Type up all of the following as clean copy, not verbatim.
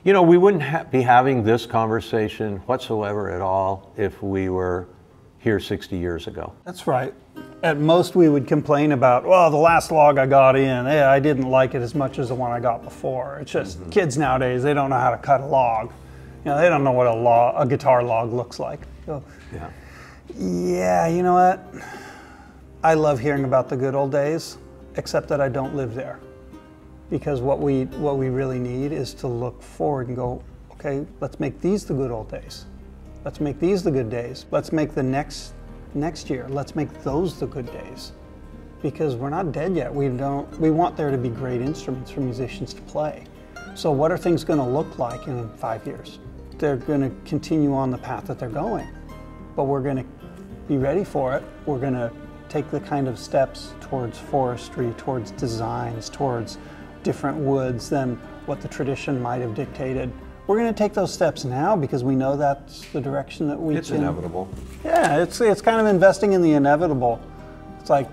You know, we wouldn't be having this conversation whatsoever at all if we were here 60 years ago. That's right. At most we would complain about, well, the last log I got in, I didn't like it as much as the one I got before. It's just kids nowadays, they don't know how to cut a log. You know, they don't know what a guitar log looks like. So, yeah, you know what? I love hearing about the good old days, except that I don't live there. Because what we really need is to look forward and go, okay, let's make these the good old days. Let's make these the good days. Let's make the next year, let's make those the good days. Because we're not dead yet. We want there to be great instruments for musicians to play. So what are things going to look like in 5 years? They're going to continue on the path that they're going. But we're going to be ready for it. We're going to take the kind of steps towards forestry, towards designs, towards different woods than what the tradition might have dictated. We're going to take those steps now because we know that's the direction that we It's inevitable. Yeah, it's kind of investing in the inevitable. It's like,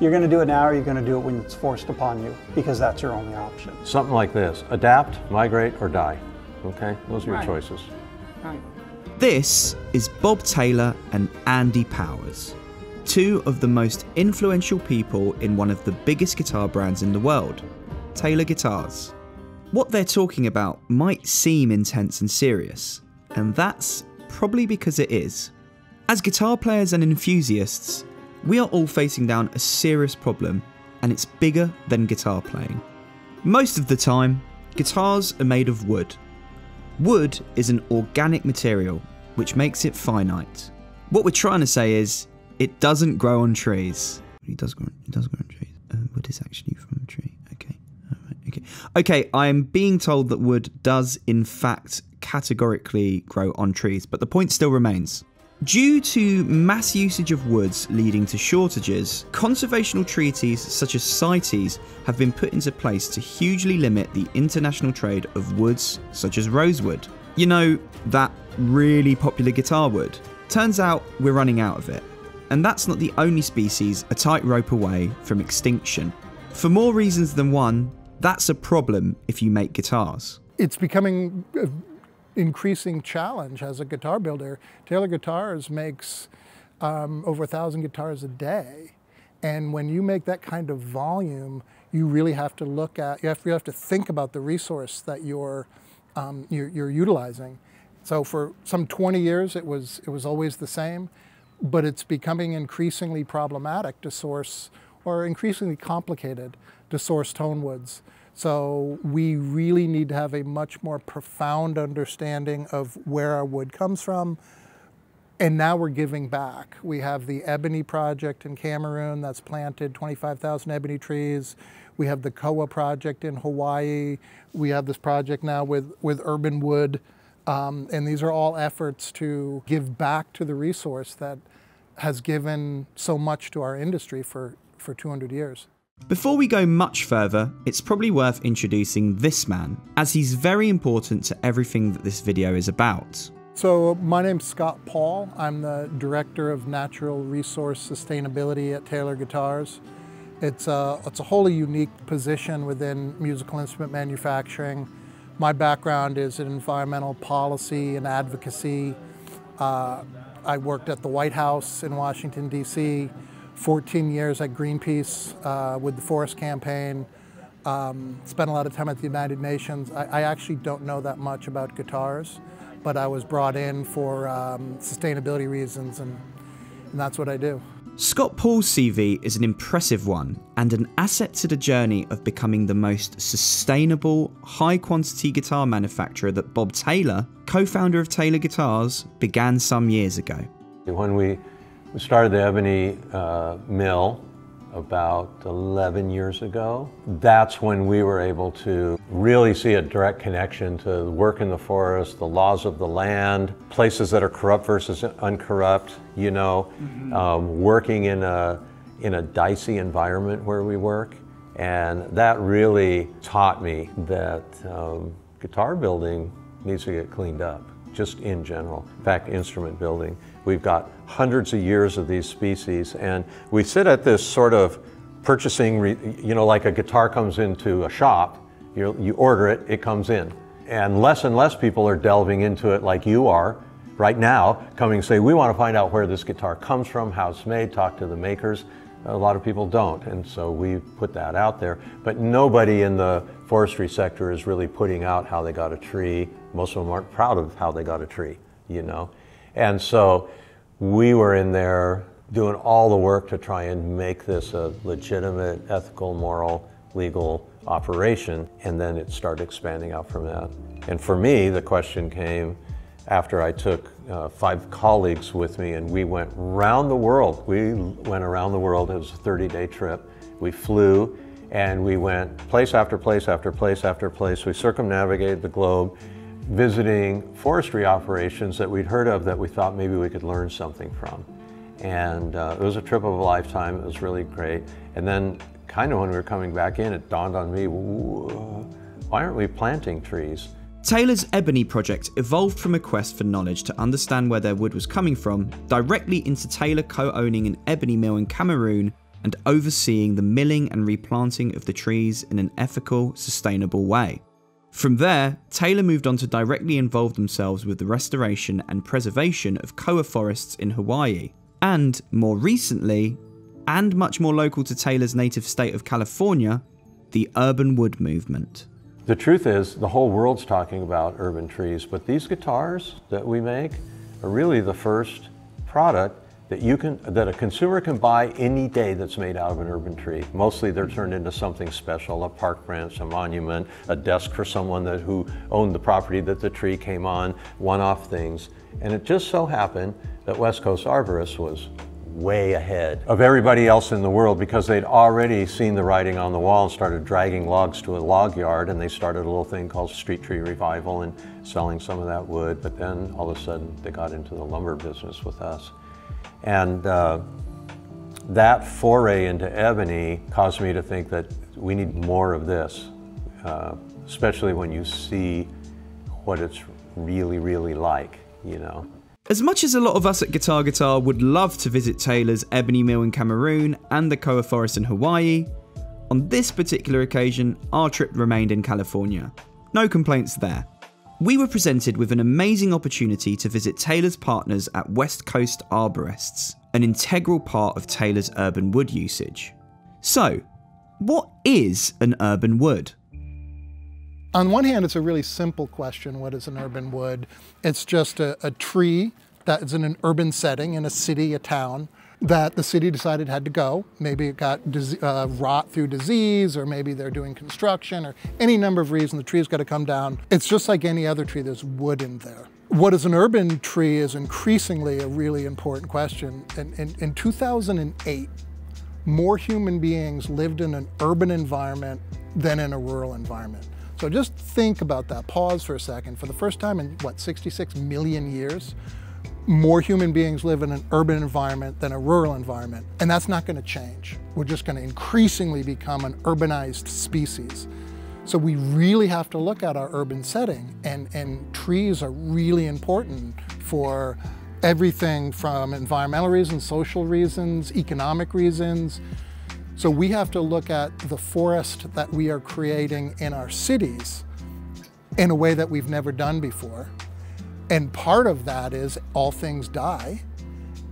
you're going to do it now or you're going to do it when it's forced upon you because that's your only option. Something like this: adapt, migrate, or die. Okay, those are your choices. Right. This is Bob Taylor and Andy Powers, two of the most influential people in one of the biggest guitar brands in the world, Taylor Guitars. What they're talking about might seem intense and serious, and that's probably because it is. As guitar players and enthusiasts, we are all facing down a serious problem, and it's bigger than guitar playing. Most of the time, guitars are made of wood. Wood is an organic material, which makes it finite. What we're trying to say is, it doesn't grow on trees. It does grow on trees. Wood is actually from a tree. Okay, I am being told that wood does in fact categorically grow on trees, but the point still remains. Due to mass usage of woods leading to shortages, conservational treaties such as CITES have been put into place to hugely limit the international trade of woods such as rosewood. You know, that really popular guitar wood. Turns out we're running out of it. And that's not the only species a tightrope away from extinction. For more reasons than one, that's a problem if you make guitars. It's becoming an increasing challenge as a guitar builder. Taylor Guitars makes over 1,000 guitars a day. And when you make that kind of volume, you really have to look at, you have to think about the resource that you're utilizing. So for some 20 years, it was always the same, but it's becoming increasingly problematic to source, or increasingly complicated to source tone woods. So we really need to have a much more profound understanding of where our wood comes from. And now we're giving back. We have the Ebony Project in Cameroon that's planted 25,000 ebony trees. We have the Koa Project in Hawaii. We have this project now with Urban Wood. And these are all efforts to give back to the resource that has given so much to our industry for 200 years. Before we go much further, it's probably worth introducing this man, as he's very important to everything that this video is about. So my name's Scott Paul. I'm the Director of Natural Resource Sustainability at Taylor Guitars. It's a wholly unique position within musical instrument manufacturing. My background is in environmental policy and advocacy. I worked at the White House in Washington, D.C., 14 years at Greenpeace with the Forest Campaign, spent a lot of time at the United Nations. I actually don't know that much about guitars, but I was brought in for sustainability reasons, and that's what I do. Scott Paul's CV is an impressive one and an asset to the journey of becoming the most sustainable, high-quantity guitar manufacturer that Bob Taylor, co-founder of Taylor Guitars, began some years ago. When we started the Ebony mill about 11 years ago, that's when we were able to really see a direct connection to work in the forest, the laws of the land, places that are corrupt versus uncorrupt, you know, working in a dicey environment where we work. And that really taught me that guitar building needs to get cleaned up, just in general. In fact, instrument building. We've got hundreds of years of these species, and we sit at this sort of purchasing, you know, like a guitar comes into a shop, you order it, it comes in. and less people are delving into it like you are right now, coming and say, we want to find out where this guitar comes from, how it's made, talk to the makers. A lot of people don't, and so we put that out there. But nobody in the forestry sector is really putting out how they got a tree. Most of them aren't proud of how they got a tree, you know? And so we were in there doing all the work to try and make this a legitimate, ethical, moral, legal operation, and then it started expanding out from that. And for me, the question came after I took 5 colleagues with me, and we went around the world. We went around the world. It was a 30-day trip. We flew, and we went place after place after place after place. We circumnavigated the globe, visiting forestry operations that we'd heard of that we thought maybe we could learn something from. And it was a trip of a lifetime. It was really great. And then kind of when we were coming back in, it dawned on me, why aren't we planting trees? Taylor's Ebony project evolved from a quest for knowledge to understand where their wood was coming from, directly into Taylor co-owning an ebony mill in Cameroon and overseeing the milling and replanting of the trees in an ethical, sustainable way. From there, Taylor moved on to directly involve themselves with the restoration and preservation of koa forests in Hawaii, and more recently, and much more local to Taylor's native state of California, the urban wood movement. The truth is, the whole world's talking about urban trees, but these guitars that we make are really the first product that a consumer can buy any day that's made out of an urban tree. Mostly they're turned into something special, a park bench, a monument, a desk for someone who owned the property that the tree came on, one-off things. And it just so happened that West Coast Arborists was way ahead of everybody else in the world because they'd already seen the writing on the wall and started dragging logs to a log yard, and they started a little thing called Street Tree Revival and selling some of that wood. But then all of a sudden they got into the lumber business with us. And that foray into ebony caused me to think that we need more of this, especially when you see what it's really, really like, you know. As much as a lot of us at Guitar Guitar would love to visit Taylor's Ebony Mill in Cameroon and the Koa Forest in Hawaii, on this particular occasion, our trip remained in California. No complaints there. We were presented with an amazing opportunity to visit Taylor's partners at West Coast Arborists, an integral part of Taylor's urban wood usage. So, what is an urban wood? On one hand, it's a really simple question. What is an urban wood? It's just a tree that is in an urban setting, in a city, a town, that the city decided had to go. Maybe it got rot through disease, or maybe they're doing construction, or any number of reasons the tree's got to come down. It's just like any other tree, there's wood in there. What is an urban tree is increasingly a really important question. In 2008, more human beings lived in an urban environment than in a rural environment. So just think about that, pause for a second. For the first time in, 66 million years, more human beings live in an urban environment than a rural environment. And that's not gonna change. We're just gonna increasingly become an urbanized species. So we really have to look at our urban setting, and trees are really important for everything from environmental reasons, social reasons, economic reasons. So we have to look at the forest that we are creating in our cities in a way that we've never done before. And part of that is all things die.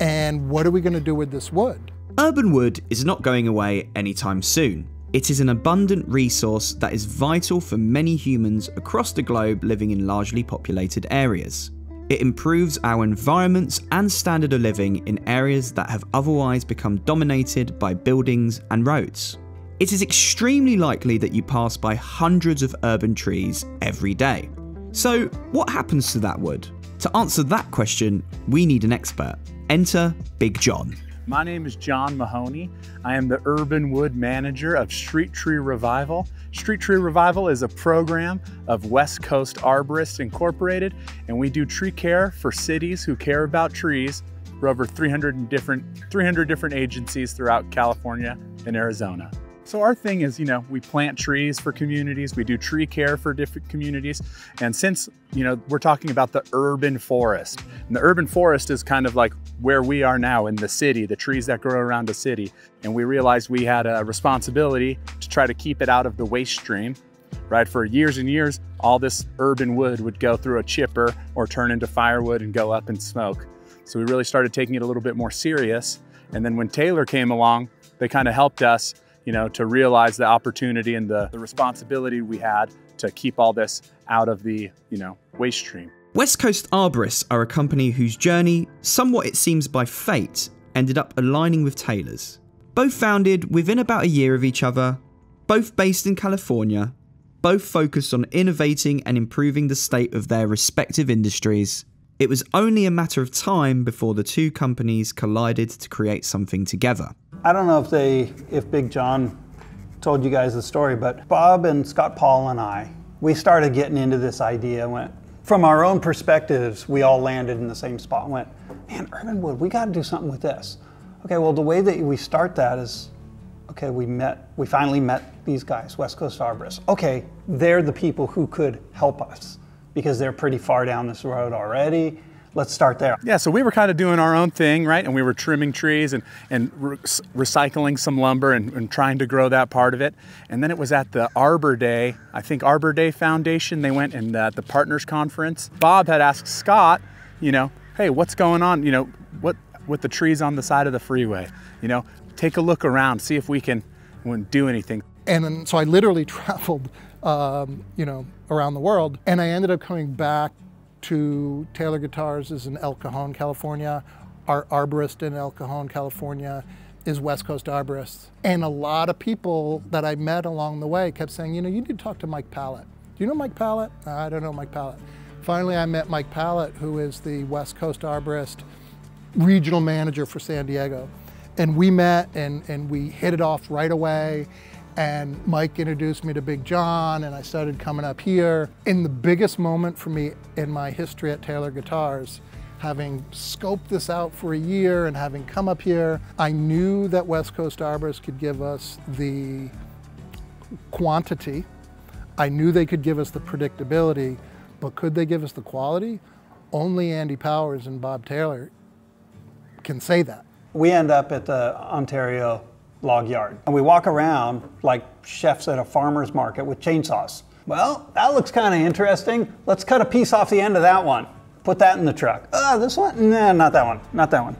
And what are we going to do with this wood? Urban wood is not going away anytime soon. It is an abundant resource that is vital for many humans across the globe living in largely populated areas. It improves our environments and standard of living in areas that have otherwise become dominated by buildings and roads. It is extremely likely that you pass by hundreds of urban trees every day. So what happens to that wood? To answer that question, we need an expert. Enter Big John. My name is John Mahoney. I am the Urban Wood Manager of Street Tree Revival. Street Tree Revival is a program of West Coast Arborists Incorporated, and we do tree care for cities who care about trees for over 300 different agencies throughout California and Arizona. So our thing is, we plant trees for communities, we do tree care for different communities. And since, we're talking about the urban forest, and the urban forest is kind of like where we are now in the city, the trees that grow around the city. And we realized we had a responsibility to try to keep it out of the waste stream. right? For years and years, all this urban wood would go through a chipper or turn into firewood and go up in smoke. So we really started taking it a little bit more serious. And then when Taylor came along, they kind of helped us, you know, to realize the opportunity and the responsibility we had to keep all this out of the, you know, waste stream. West Coast Arborists are a company whose journey, somewhat it seems by fate, ended up aligning with Taylor's. Both founded within about a year of each other, both based in California, both focused on innovating and improving the state of their respective industries. It was only a matter of time before the two companies collided to create something together. I don't know if Big John told you guys the story, but Bob and Scott Paul and I, we started getting into this idea. Went from our own perspectives, we all landed in the same spot and went, man, urban wood, we got to do something with this. Okay, well, the way that we start that is, okay, we finally met these guys, West Coast Arborists. Okay, they're the people who could help us because they're pretty far down this road already. Let's start there. Yeah, so we were kind of doing our own thing, right? And we were trimming trees and recycling some lumber and trying to grow that part of it. And then it was at the Arbor Day, I think Arbor Day Foundation, they went and at the Partners Conference. Bob had asked Scott, you know, hey, what's going on, you know, what with the trees on the side of the freeway? You know, take a look around, see if we can do anything. And then, so I literally traveled, you know, around the world, and I ended up coming back to Taylor Guitars is in El Cajon, California. Our arborist in El Cajon, California is West Coast Arborists. And a lot of people that I met along the way kept saying, you know, you need to talk to Mike Pallett. Do you know Mike Pallett? I don't know Mike Pallett. Finally, I met Mike Pallett, who is the West Coast Arborist regional manager for San Diego. And we met and we hit it off right away. And Mike introduced me to Big John, and I started coming up here. In the biggest moment for me in my history at Taylor Guitars, having scoped this out for a year and having come up here, I knew that West Coast Arborists could give us the quantity. I knew they could give us the predictability, but could they give us the quality? Only Andy Powers and Bob Taylor can say that. We end up at the Ontario log yard, and we walk around like chefs at a farmer's market with chainsaws. Well, that looks kind of interesting. Let's cut a piece off the end of that one. Put that in the truck. This one? Nah, not that one. Not that one.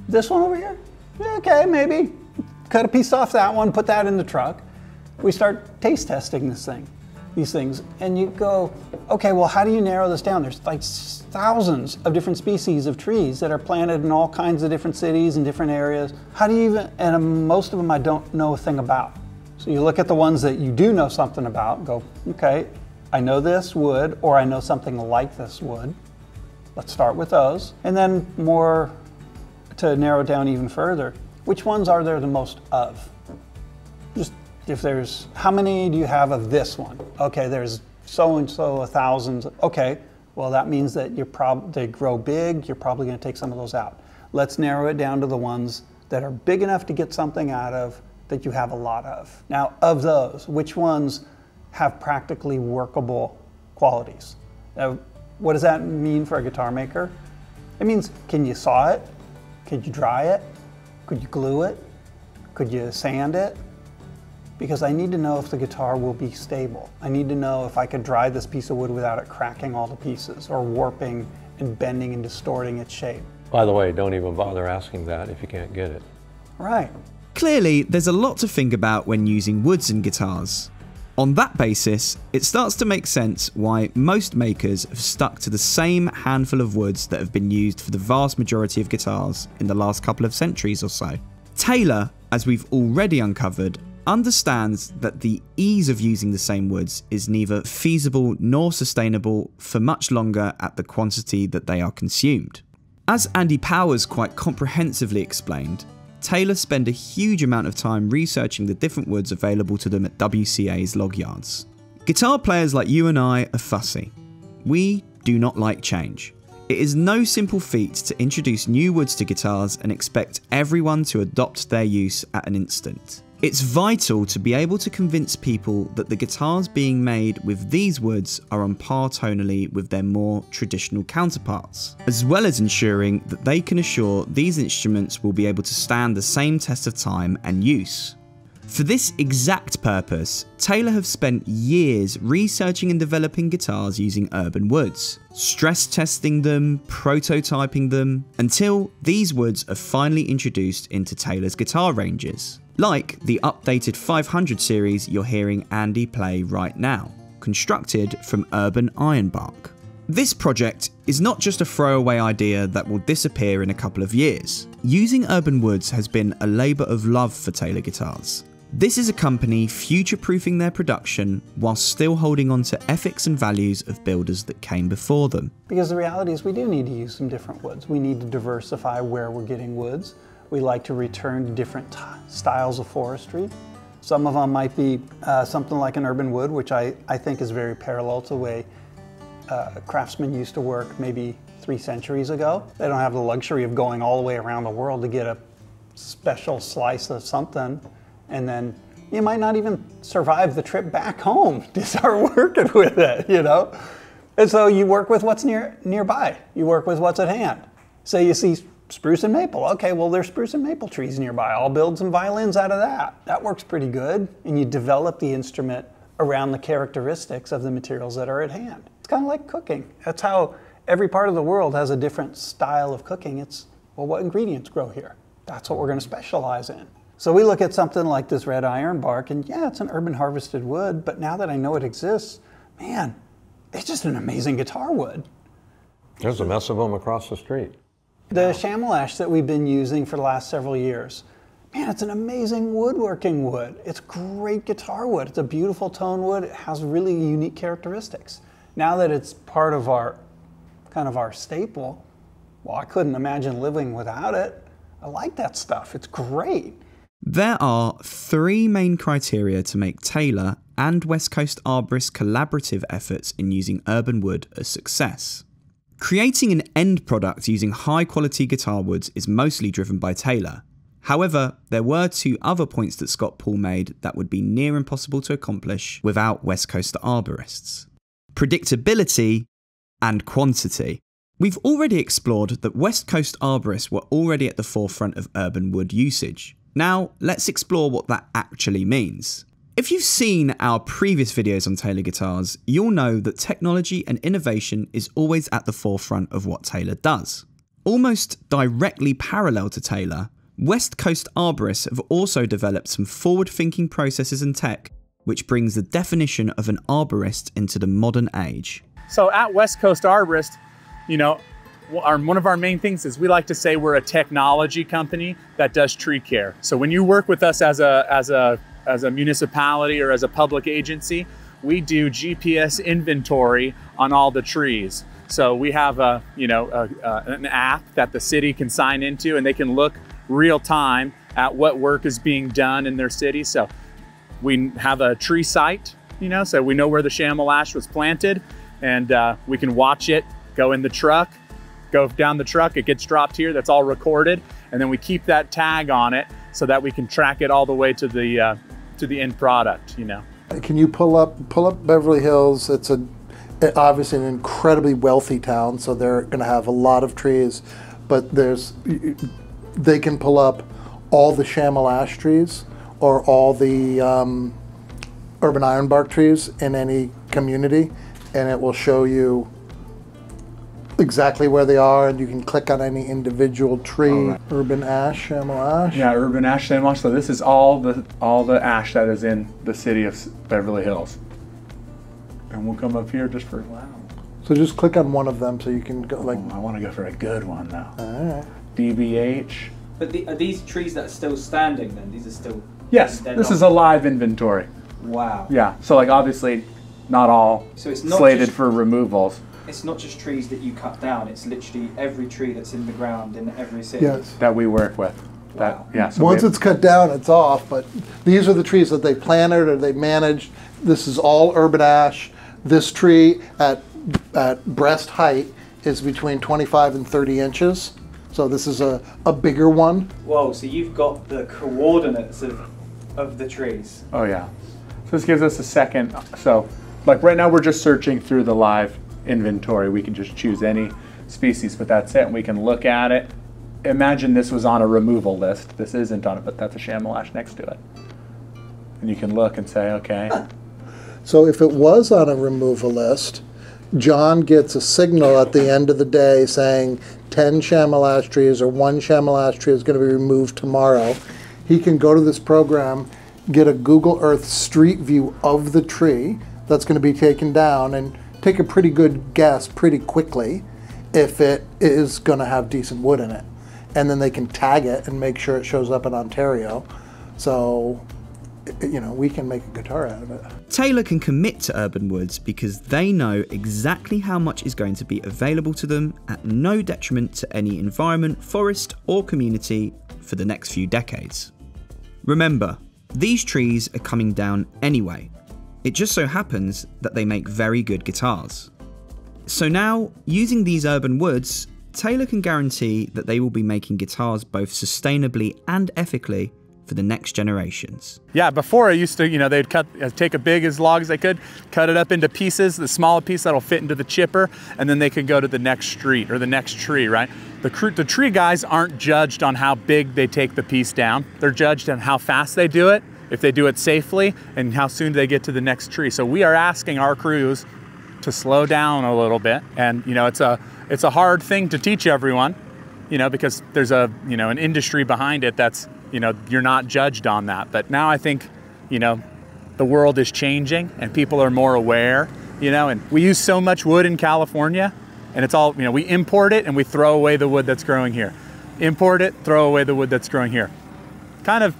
This one over here? Okay, maybe. Cut a piece off that one, put that in the truck. We start taste testing these things, and you go, okay, well, how do you narrow this down? There's like thousands of different species of trees that are planted in all kinds of different cities and different areas. How do you even, and most of them I don't know a thing about. So you look at the ones that you do know something about and go, okay, I know this wood, or I know something like this wood. Let's start with those. And then more to narrow it down even further, which ones are there the most of? Just if there's, how many do you have of this one? Okay, there's so-and-so 1,000. Okay, well that means that they grow big, you're probably gonna take some of those out. Let's narrow it down to the ones that are big enough to get something out of that you have a lot of. Now, of those, which ones have practically workable qualities? What does that mean for a guitar maker? It means, can you saw it? Could you dry it? Could you glue it? Could you sand it? Because I need to know if the guitar will be stable. I need to know if I could dry this piece of wood without it cracking all the pieces or warping and bending and distorting its shape. By the way, don't even bother asking that if you can't get it. Right. Clearly, there's a lot to think about when using woods in guitars. On that basis, it starts to make sense why most makers have stuck to the same handful of woods that have been used for the vast majority of guitars in the last couple of centuries or so. Taylor, as we've already uncovered, understands that the ease of using the same woods is neither feasible nor sustainable for much longer at the quantity that they are consumed. As Andy Powers quite comprehensively explained, Taylor spend a huge amount of time researching the different woods available to them at WCA's log yards. Guitar players like you and I are fussy. We do not like change. It is no simple feat to introduce new woods to guitars and expect everyone to adopt their use at an instant. It's vital to be able to convince people that the guitars being made with these woods are on par tonally with their more traditional counterparts, as well as ensuring that they can assure these instruments will be able to stand the same test of time and use. For this exact purpose, Taylor have spent years researching and developing guitars using urban woods, stress testing them, prototyping them, until these woods are finally introduced into Taylor's guitar ranges, like the updated 500 series you're hearing Andy play right now, constructed from urban ironbark. This project is not just a throwaway idea that will disappear in a couple of years. Using urban woods has been a labour of love for Taylor Guitars. This is a company future-proofing their production while still holding on to ethics and values of builders that came before them. Because the reality is we do need to use some different woods. We need to diversify where we're getting woods. We like to return to different styles of forestry. Some of them might be something like an urban wood, which I think is very parallel to the way craftsmen used to work maybe 3 centuries ago. They don't have the luxury of going all the way around the world to get a special slice of something, and then you might not even survive the trip back home to start working with it, you know? And so you work with what's nearby. You work with what's at hand. So you see spruce and maple. Okay, well, there's spruce and maple trees nearby. I'll build some violins out of that. That works pretty good. And you develop the instrument around the characteristics of the materials that are at hand. It's kind of like cooking. That's how every part of the world has a different style of cooking. It's, well, what ingredients grow here? That's what we're going to specialize in. So we look at something like this red ironbark, and yeah, it's an urban harvested wood, but now that I know it exists, man, it's just an amazing guitar wood. There's a mess of them across the street. The chamois ash that we've been using for the last several years, man, it's an amazing woodworking wood. It's great guitar wood. It's a beautiful tone wood. It has really unique characteristics. Now that it's part of our, kind of our staple, well, I couldn't imagine living without it. I like that stuff. It's great. There are 3 main criteria to make Taylor and West Coast Arborist collaborative efforts in using urban wood a success. Creating an end product using high quality guitar woods is mostly driven by Taylor. However, there were 2 other points that Scott Paul made that would be near impossible to accomplish without West Coast Arborists: predictability and quantity. We've already explored that West Coast Arborists were already at the forefront of urban wood usage. Now, let's explore what that actually means. If you've seen our previous videos on Taylor guitars, you'll know that technology and innovation is always at the forefront of what Taylor does. Almost directly parallel to Taylor, West Coast Arborists have also developed some forward-thinking processes and tech, which brings the definition of an arborist into the modern age. So at West Coast Arborist, you know, one of our main things is we like to say we're a technology company that does tree care. So when you work with us as a municipality or as a public agency, we do GPS inventory on all the trees. So we have an app that the city can sign into, and they can look real time at what work is being done in their city. So we have a tree site, so we know where the chamois ash was planted, and we can watch it go in the truck, go down the truck, it gets dropped here, that's all recorded, and then we keep that tag on it so that we can track it all the way to the end product, Can you pull up Beverly Hills? It's obviously an incredibly wealthy town, so they're going to have a lot of trees, but they can pull up all the chamois ash trees or all the urban ironbark trees in any community, and it will show you exactly where they are, and you can click on any individual tree. Right. Urban ash, chamois ash. Yeah, urban ash, chamois. So this is all the ash that is in the city of Beverly Hills. And we'll come up here just for wow. So just click on one of them so you can go like. I want to go for a good one though. All right. DBH. But are these trees that are still standing then? These are still. Yes, this is a live inventory. Wow. Yeah. So like obviously, not all slated for removals. It's not just trees that you cut down, it's literally every tree that's in the ground in every city. Yes. That we work with. Wow. So once it's cut down, it's off, but these are the trees that they planted or they managed. This is all urban ash. This tree at breast height is between 25 and 30 inches. So this is a bigger one. Whoa, so you've got the coordinates of the trees. Oh yeah. So this gives us a second. So like right now we're just searching through the live inventory. We can just choose any species, but that's it. And we can look at it. Imagine this was on a removal list. This isn't on it, but that's a chamois ash next to it. And you can look and say, okay. So if it was on a removal list, John gets a signal at the end of the day saying 10 chamois ash trees or 1 chamois ash tree is going to be removed tomorrow. He can go to this program, get a Google Earth street view of the tree that's going to be taken down, and take a pretty good guess pretty quickly if it is going to have decent wood in it. And then they can tag it and make sure it shows up in Ontario. So, you know, we can make a guitar out of it. Taylor can commit to Urban Woods because they know exactly how much is going to be available to them at no detriment to any environment, forest or community for the next few decades. Remember, these trees are coming down anyway. It just so happens that they make very good guitars. So now, using these Urban Woods, Taylor can guarantee that they will be making guitars both sustainably and ethically for the next generations. Yeah, before I used to, you know, they'd take a big as log as they could, cut it up into pieces, the smaller piece that'll fit into the chipper, and then they could go to the next street or the next tree, right? The tree guys aren't judged on how big they take the piece down. They're judged on how fast they do it, if they do it safely, and how soon they get to the next tree. So we are asking our crews to slow down a little bit. And, you know, it's a hard thing to teach everyone, you know, because there's an industry behind it that's, you know, you're not judged on that. But now I think, you know, the world is changing and people are more aware, you know, and we use so much wood in California, and it's all, you know, we import it and we throw away the wood that's growing here. Import it, throw away the wood that's growing here. Kind of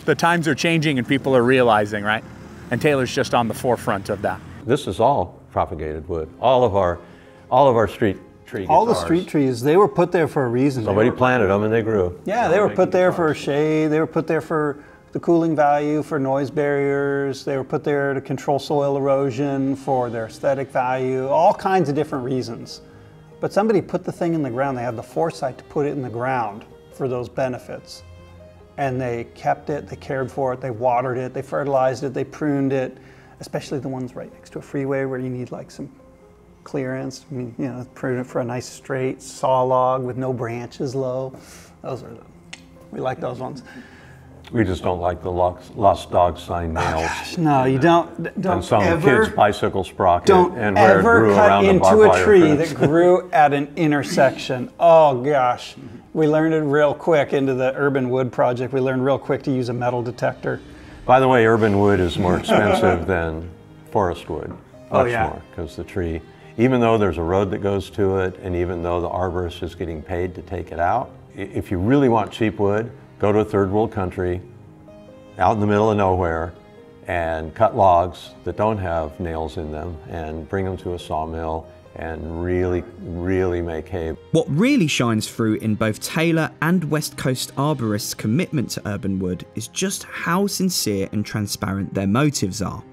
the times are changing and people are realizing, right? And Taylor's just on the forefront of that. This is all propagated wood. All of our street tree guitars. All the street trees, they were put there for a reason. Somebody planted them and they grew. Yeah, they were put there for shade, they were put there for the cooling value, for noise barriers, they were put there to control soil erosion, for their aesthetic value, all kinds of different reasons. But somebody put the thing in the ground, they had the foresight to put it in the ground for those benefits. And they kept it, they cared for it, they watered it, they fertilized it, they pruned it, especially the ones right next to a freeway where you need like some clearance. I mean, you know, prune it for a nice straight saw log with no branches low. Those are we like those ones. We just don't like the lost dog sign nails. No, you don't and some ever, kid's bicycle sprocket. don't and where it ever grew cut around the into barbed a wire tree fence. that grew at an intersection. Oh gosh, we learned it real quick into the Urban Wood project. We learned real quick to use a metal detector. By the way, urban wood is more expensive than forest wood. Much more, because the tree, even though there's a road that goes to it, and even though the arborist is getting paid to take it out, if you really want cheap wood, go to a third world country, out in the middle of nowhere, and cut logs that don't have nails in them and bring them to a sawmill and really, really make hay. What really shines through in both Taylor and West Coast arborists' commitment to urban wood is just how sincere and transparent their motives are.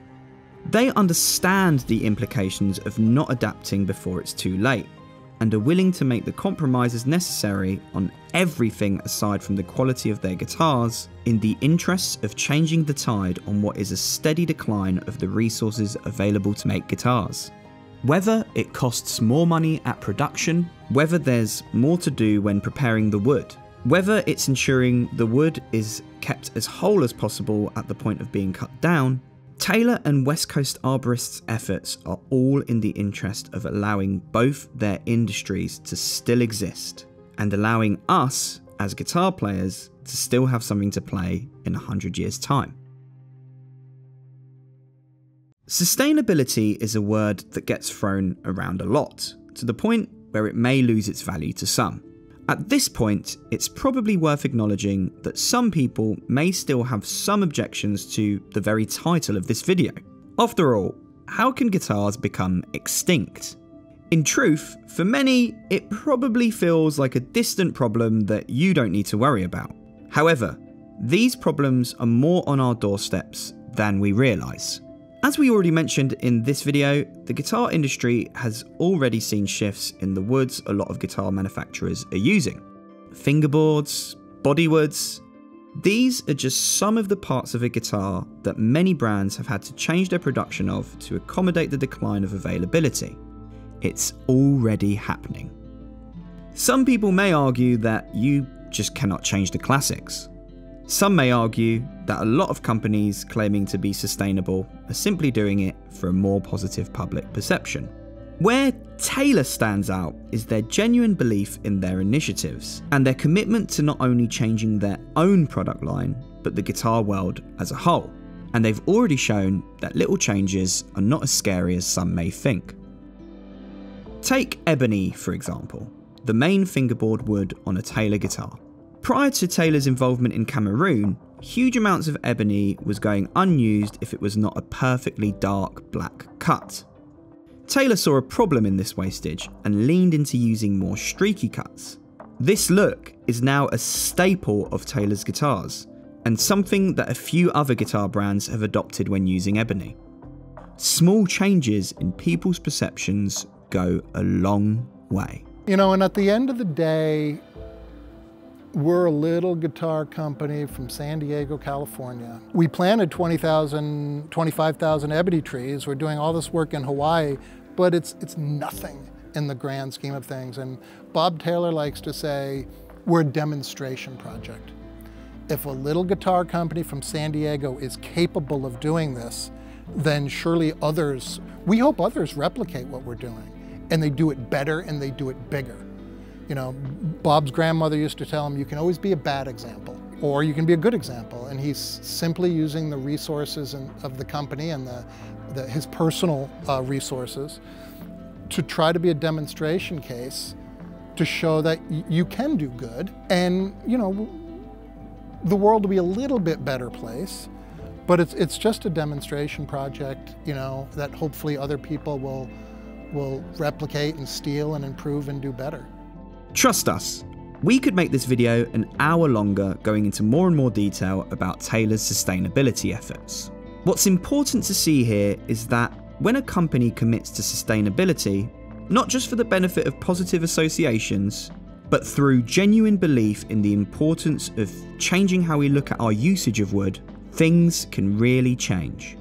They understand the implications of not adapting before it's too late, and are willing to make the compromises necessary on everything aside from the quality of their guitars in the interests of changing the tide on what is a steady decline of the resources available to make guitars. Whether it costs more money at production, whether there's more to do when preparing the wood, whether it's ensuring the wood is kept as whole as possible at the point of being cut down, Taylor and West Coast arborists' efforts are all in the interest of allowing both their industries to still exist and allowing us, as guitar players, to still have something to play in 100 years' time. Sustainability is a word that gets thrown around a lot, to the point where it may lose its value to some. At this point, it's probably worth acknowledging that some people may still have some objections to the very title of this video. After all, how can guitars become extinct? In truth, for many, it probably feels like a distant problem that you don't need to worry about. However, these problems are more on our doorsteps than we realise. As we already mentioned in this video, the guitar industry has already seen shifts in the woods a lot of guitar manufacturers are using. Fingerboards, bodywoods. These are just some of the parts of a guitar that many brands have had to change their production of to accommodate the decline of availability. It's already happening. Some people may argue that you just cannot change the classics. Some may argue that a lot of companies claiming to be sustainable are simply doing it for a more positive public perception. Where Taylor stands out is their genuine belief in their initiatives and their commitment to not only changing their own product line, but the guitar world as a whole. And they've already shown that little changes are not as scary as some may think. Take ebony, for example, the main fingerboard wood on a Taylor guitar. Prior to Taylor's involvement in Cameroon, huge amounts of ebony was going unused if it was not a perfectly dark black cut. Taylor saw a problem in this wastage and leaned into using more streaky cuts. This look is now a staple of Taylor's guitars, and something that a few other guitar brands have adopted when using ebony. Small changes in people's perceptions go a long way. You know, and at the end of the day, we're a little guitar company from San Diego, California. We planted 25,000 ebony trees. We're doing all this work in Hawaii, but it's nothing in the grand scheme of things. And Bob Taylor likes to say, we're a demonstration project. If a little guitar company from San Diego is capable of doing this, then surely others, we hope others replicate what we're doing, and they do it better and they do it bigger. You know, Bob's grandmother used to tell him, you can always be a bad example, or you can be a good example. And he's simply using the resources of the company and his personal resources to try to be a demonstration case to show that you can do good. And, you know, the world will be a little bit better place, but it's just a demonstration project, you know, that hopefully other people will replicate and steal and improve and do better. Trust us, we could make this video an hour longer going into more and more detail about Taylor's sustainability efforts. What's important to see here is that when a company commits to sustainability, not just for the benefit of positive associations, but through genuine belief in the importance of changing how we look at our usage of wood, things can really change.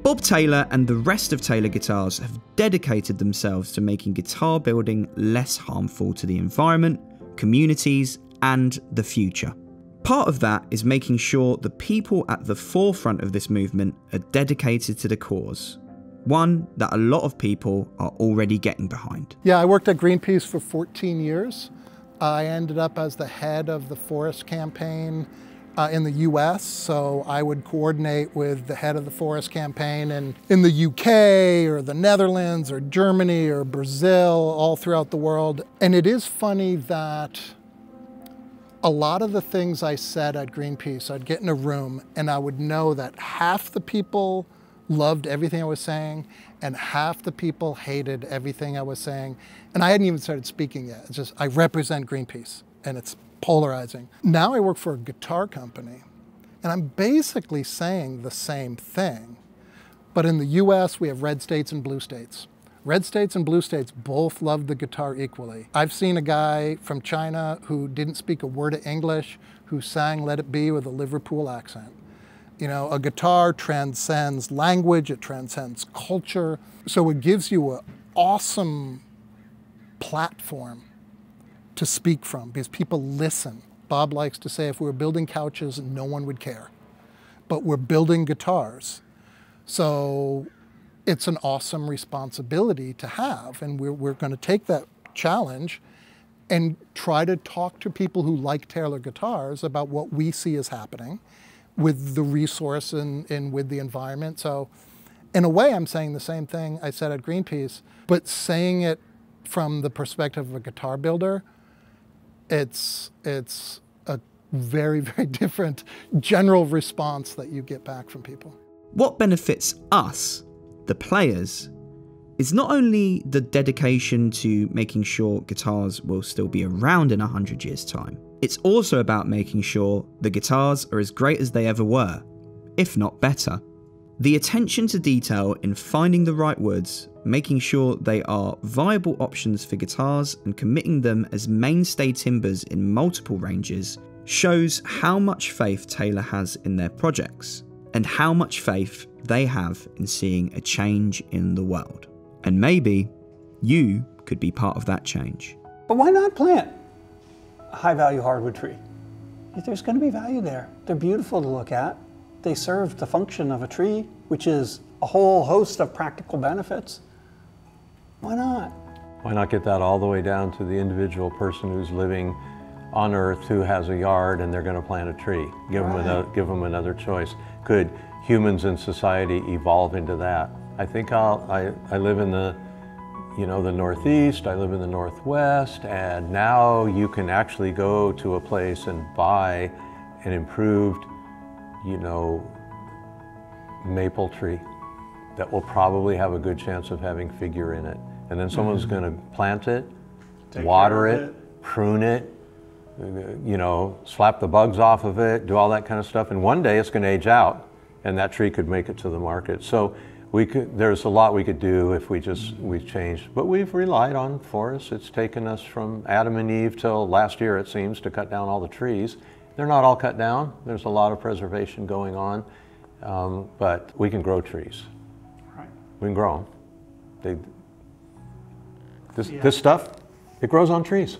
Bob Taylor and the rest of Taylor Guitars have dedicated themselves to making guitar building less harmful to the environment, communities, and the future. Part of that is making sure the people at the forefront of this movement are dedicated to the cause, one that a lot of people are already getting behind. Yeah, I worked at Greenpeace for 14 years. I ended up as the head of the forest campaign in the US, so I would coordinate with the head of the forest campaign in the UK or the Netherlands or Germany or Brazil, all throughout the world. And it is funny that a lot of the things I said at Greenpeace, I'd get in a room and I would know that half the people loved everything I was saying and half the people hated everything I was saying. And I hadn't even started speaking yet. It's just, I represent Greenpeace and it's polarizing. Now I work for a guitar company and I'm basically saying the same thing. But in the US, we have red states and blue states. Red states and blue states both love the guitar equally. I've seen a guy from China who didn't speak a word of English who sang Let It Be with a Liverpool accent. You know, a guitar transcends language, it transcends culture. So it gives you an awesome platform to speak from because people listen. Bob likes to say if we were building couches, no one would care. But we're building guitars. So it's an awesome responsibility to have. And we're going to take that challenge and try to talk to people who like Taylor guitars about what we see is happening with the resource and with the environment. So in a way, I'm saying the same thing I said at Greenpeace, but saying it from the perspective of a guitar builder, it's a very, very different general response that you get back from people. What benefits us, the players, is not only the dedication to making sure guitars will still be around in 100 years' time, it's also about making sure the guitars are as great as they ever were, if not better. The attention to detail in finding the right woods, making sure they are viable options for guitars and committing them as mainstay timbers in multiple ranges shows how much faith Taylor has in their projects and how much faith they have in seeing a change in the world. And maybe you could be part of that change. But why not plant a high-value hardwood tree? there's going to be value there. They're beautiful to look at. They serve the function of a tree, which is a whole host of practical benefits. Why not? Why not get that all the way down to the individual person who's living on Earth who has a yard and they're going to plant a tree? Give them another choice. Could humans in society evolve into that? I think I live in the the Northeast, I live in the Northwest, and now you can actually go to a place and buy an improved, maple tree that will probably have a good chance of having figure in it. And then someone's going to plant it, water it, prune it, slap the bugs off of it, do all that kind of stuff. And one day it's going to age out and that tree could make it to the market. So there's a lot we could do if we changed, but we've relied on forests. It's taken us from Adam and Eve till last year, it seems, to cut down all the trees. They're not all cut down. There's a lot of preservation going on, but we can grow trees. Right. We can grow them. This stuff, it grows on trees.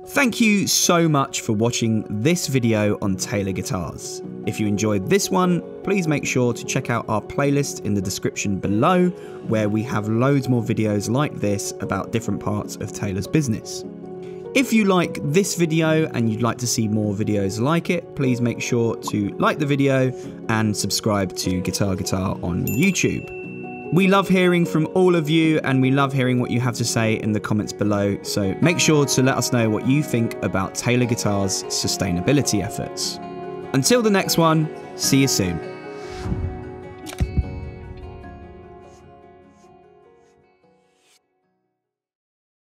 Thank you so much for watching this video on Taylor guitars. If you enjoyed this one, please make sure to check out our playlist in the description below, where we have loads more videos like this about different parts of Taylor's business. If you like this video and you'd like to see more videos like it, please make sure to like the video and subscribe to Guitar on YouTube. We love hearing from all of you, and we love hearing what you have to say in the comments below, so make sure to let us know what you think about Taylor Guitars' sustainability efforts. Until the next one, see you soon.